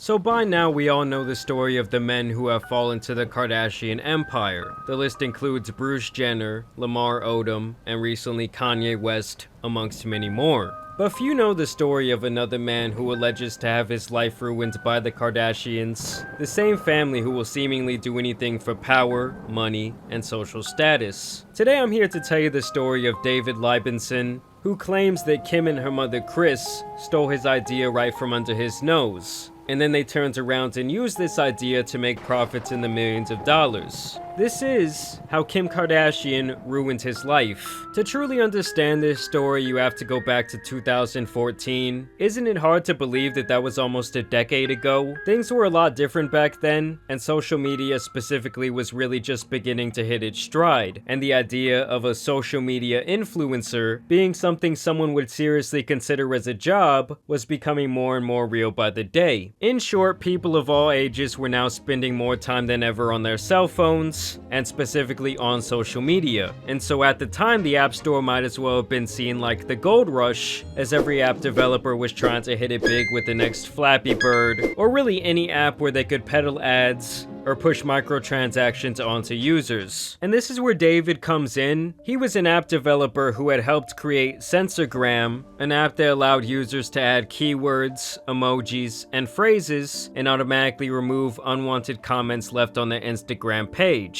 So by now we all know the story of the men who have fallen to the Kardashian empire. The list includes Bruce Jenner, Lamar Odom, and recently Kanye West, amongst many more. But few know the story of another man who alleges to have his life ruined by the Kardashians, the same family who will seemingly do anything for power, money, and social status. Today I'm here to tell you the story of David Libenson, who claims that Kim and her mother Kris stole his idea right from under his nose, and then they turned around and used this idea to make profits in the millions of dollars. This is how Kim Kardashian ruined his life. To truly understand this story, you have to go back to 2014. Isn't it hard to believe that that was almost a decade ago? Things were a lot different back then, and social media specifically was really just beginning to hit its stride, and the idea of a social media influencer being something someone would seriously consider as a job was becoming more and more real by the day. In short, people of all ages were now spending more time than ever on their cell phones, and specifically on social media. And so at the time, the App Store might as well have been seen like the gold rush, as every app developer was trying to hit it big with the next Flappy Bird, or really any app where they could peddle ads or push microtransactions onto users. And this is where David comes in. He was an app developer who had helped create Sensorgram, an app that allowed users to add keywords, emojis, and phrases, and automatically remove unwanted comments left on their Instagram page.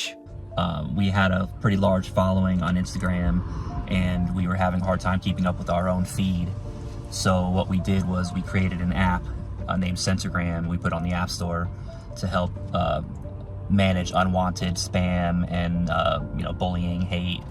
We had a pretty large following on Instagram, and we were having a hard time keeping up with our own feed. So what we did was we created an app named Sensorgram we put on the App Store to help manage unwanted spam and bullying, hate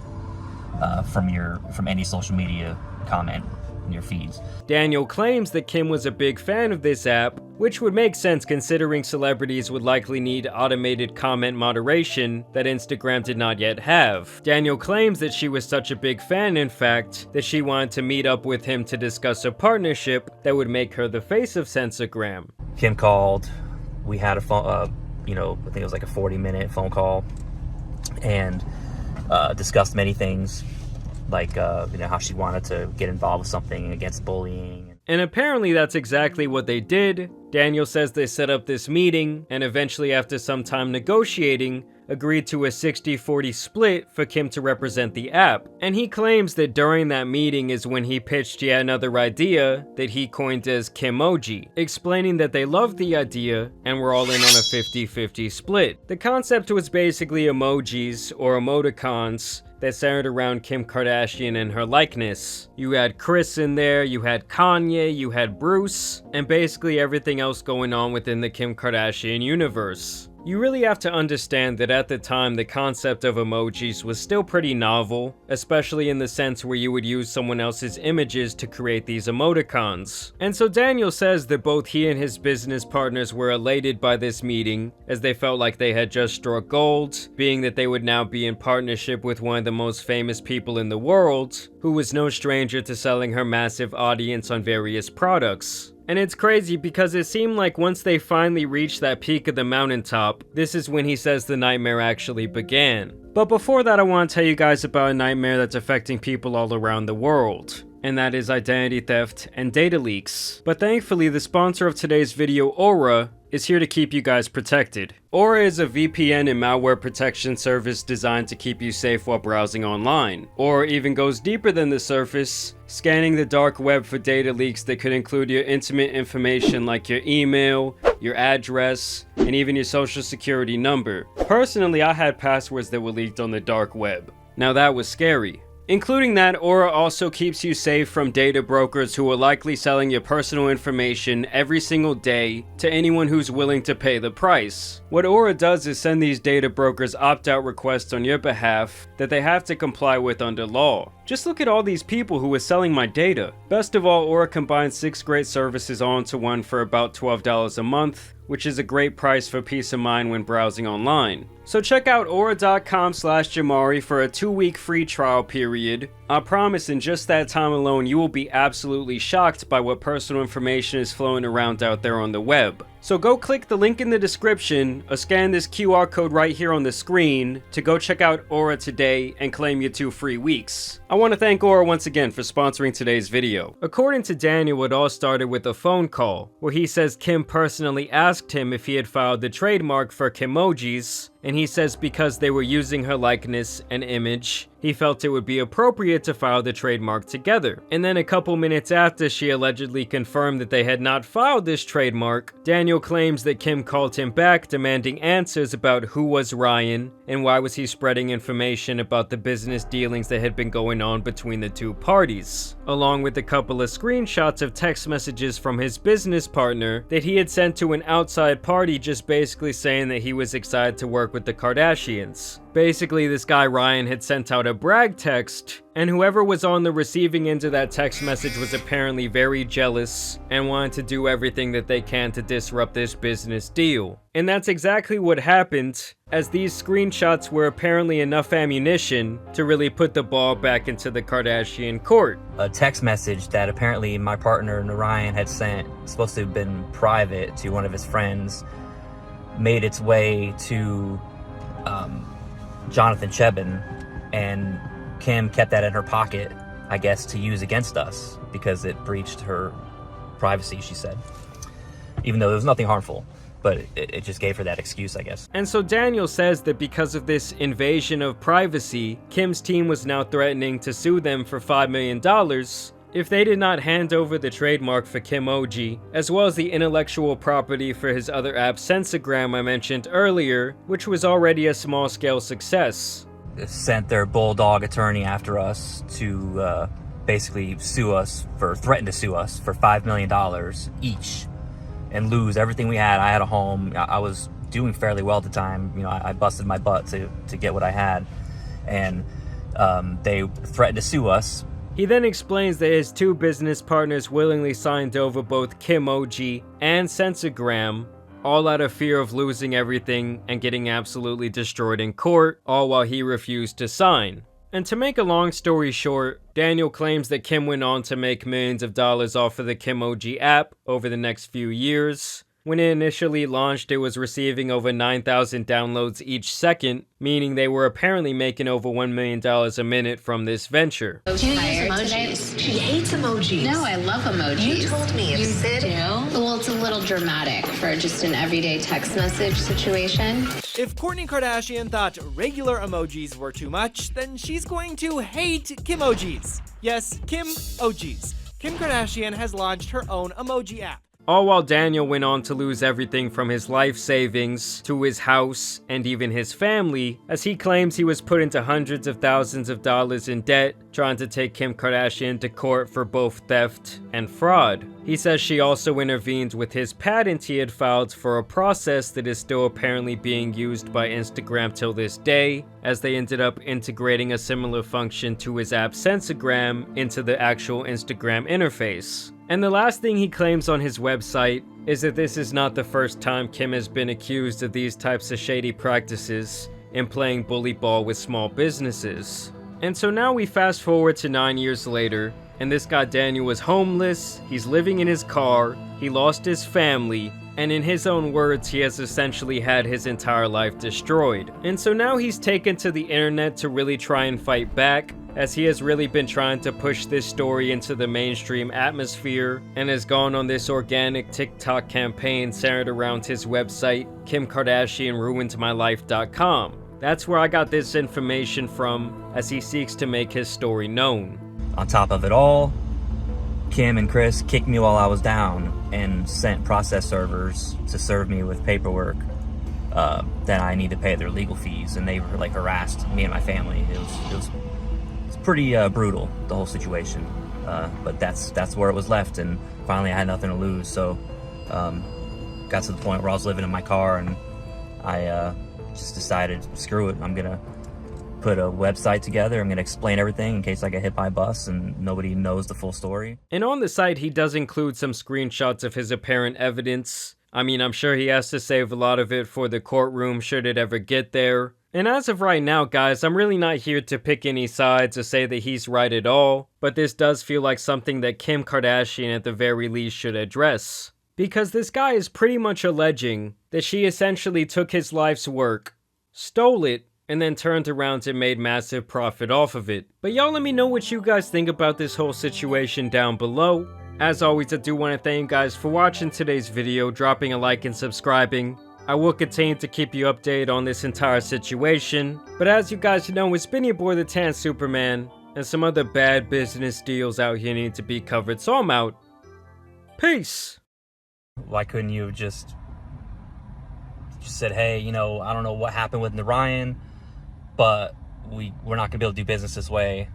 from any social media comment in your feeds. Daniel claims that Kim was a big fan of this app, which would make sense considering celebrities would likely need automated comment moderation that Instagram did not yet have. Daniel claims that she was such a big fan, in fact, that she wanted to meet up with him to discuss a partnership that would make her the face of Sensorgram. Kim called. We had a phone, I think it was like a 40-minute phone call, and discussed many things, like how she wanted to get involved with something against bullying. And apparently that's exactly what they did. Daniel says they set up this meeting, and eventually after some time negotiating, agreed to a 60-40 split for Kim to represent the app. And he claims that during that meeting is when he pitched yet another idea that he coined as Kimoji, explaining that they loved the idea and were all in on a 50-50 split. The concept was basically emojis, or emoticons, that centered around Kim Kardashian and her likeness. You had Kris in there, you had Kanye, you had Bruce, and basically everything else going on within the Kim Kardashian universe. You really have to understand that at the time, the concept of emojis was still pretty novel, especially in the sense where you would use someone else's images to create these emoticons. And so Daniel says that both he and his business partners were elated by this meeting, as they felt like they had just struck gold, being that they would now be in partnership with one of the most famous people in the world, who was no stranger to selling her massive audience on various products. And it's crazy because it seemed like once they finally reached that peak of the mountaintop, this is when he says the nightmare actually began. But before that, I want to tell you guys about a nightmare that's affecting people all around the world, and that is identity theft and data leaks. But thankfully, the sponsor of today's video, Aura, is here to keep you guys protected. Aura is a VPN and malware protection service designed to keep you safe while browsing online. Aura even goes deeper than the surface, scanning the dark web for data leaks that could include your intimate information like your email, your address, and even your social security number. Personally, I had passwords that were leaked on the dark web. Now that was scary. Including that, Aura also keeps you safe from data brokers who are likely selling your personal information every single day to anyone who's willing to pay the price. What Aura does is send these data brokers opt-out requests on your behalf that they have to comply with under law. Just look at all these people who are selling my data. Best of all, Aura combines 6 great services all into one for about $12 a month, which is a great price for peace of mind when browsing online. So check out aura.com/Jamari for a 2-week free trial period. I promise in just that time alone, you will be absolutely shocked by what personal information is flowing around out there on the web. So go click the link in the description or scan this QR code right here on the screen to go check out Aura today and claim your 2 free weeks. I want to thank Aura once again for sponsoring today's video. According to Daniel, it all started with a phone call where he says Kim personally asked him if he had filed the trademark for Kimojis, and he says because they were using her likeness and image, he felt it would be appropriate to file the trademark together. And then a couple minutes after she allegedly confirmed that they had not filed this trademark, Daniel claims that Kim called him back demanding answers about who was Ryan and why was he spreading information about the business dealings that had been going on between the two parties, along with a couple of screenshots of text messages from his business partner that he had sent to an outside party just basically saying that he was excited to work with the Kardashians. Basically, this guy Ryan had sent out a brag text, and whoever was on the receiving end of that text message was apparently very jealous and wanted to do everything that they can to disrupt this business deal. And that's exactly what happened, as these screenshots were apparently enough ammunition to really put the ball back into the Kardashian court. A text message that apparently my partner Ryan had sent, supposed to have been private to one of his friends, made its way to Jonathan Chebin, and Kim kept that in her pocket, I guess, to use against us because it breached her privacy, she said. Even though there was nothing harmful, but it just gave her that excuse, I guess. And so Daniel says that because of this invasion of privacy, Kim's team was now threatening to sue them for $5 million if they did not hand over the trademark for Kimoji, as well as the intellectual property for his other app Sensagram I mentioned earlier, which was already a small-scale success. They sent their bulldog attorney after us to basically threaten to sue us for $5 million each and lose everything we had. I had a home. I was doing fairly well at the time. You know, I busted my butt to get what I had, and they threatened to sue us. He then explains that his 2 business partners willingly signed over both Kimoji and Sensagram, all out of fear of losing everything and getting absolutely destroyed in court, all while he refused to sign. And to make a long story short, Daniel claims that Kim went on to make millions of dollars off of the Kimoji app over the next few years. When it initially launched, it was receiving over 9,000 downloads each second, meaning they were apparently making over $1 million a minute from this venture. Do you use emojis? She hates emojis. No, I love emojis. You told me You Sid. do? Well, it's a little dramatic for just an everyday text message situation. If Kourtney Kardashian thought regular emojis were too much, then she's going to hate Kimojis. Yes, Kim-ojis. Kim Kardashian has launched her own emoji app. All while Daniel went on to lose everything from his life savings to his house and even his family, as he claims he was put into hundreds of thousands of dollars in debt trying to take Kim Kardashian to court for both theft and fraud. He says she also intervened with his patent he had filed for a process that is still apparently being used by Instagram till this day, as they ended up integrating a similar function to his app Sensagram into the actual Instagram interface. And the last thing he claims on his website is that this is not the first time Kim has been accused of these types of shady practices in playing bully ball with small businesses. And so now we fast forward to 9 years later, and this guy Daniel was homeless, he's living in his car, he lost his family, and in his own words, he has essentially had his entire life destroyed. And so now he's taken to the internet to really try and fight back, as he has really been trying to push this story into the mainstream atmosphere and has gone on this organic TikTok campaign centered around his website, KimKardashianRuinedMyLife.com. That's where I got this information from, as he seeks to make his story known. On top of it all, Kim and Chris kicked me while I was down and sent process servers to serve me with paperwork that I need to pay their legal fees, and they were like harassed me and my family. It was pretty brutal, the whole situation, but that's where it was left, and finally I had nothing to lose, so got to the point where I was living in my car, and I just decided, screw it, I'm gonna put a website together, I'm gonna explain everything in case I get hit by a bus and nobody knows the full story. And on the site he does include some screenshots of his apparent evidence. I mean, I'm sure he has to save a lot of it for the courtroom should it ever get there. And as of right now, guys, I'm really not here to pick any sides or say that he's right at all, but this does feel like something that Kim Kardashian at the very least should address. because this guy is pretty much alleging that she essentially took his life's work, stole it, and then turned around and made massive profit off of it. But y'all let me know what you guys think about this whole situation down below. As always, I do want to thank you guys for watching today's video, dropping a like and subscribing. I will continue to keep you updated on this entire situation. But as you guys know, it's been your boy the Tan Superman, and some other bad business deals out here need to be covered, so I'm out. Peace! Why couldn't you have just said, hey, you know, I don't know what happened with Narayan, but we're not gonna be able to do business this way.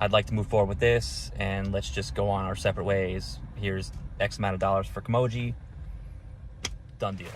I'd like to move forward with this, and let's just go on our separate ways. Here's X amount of dollars for Kimoji. Done deal.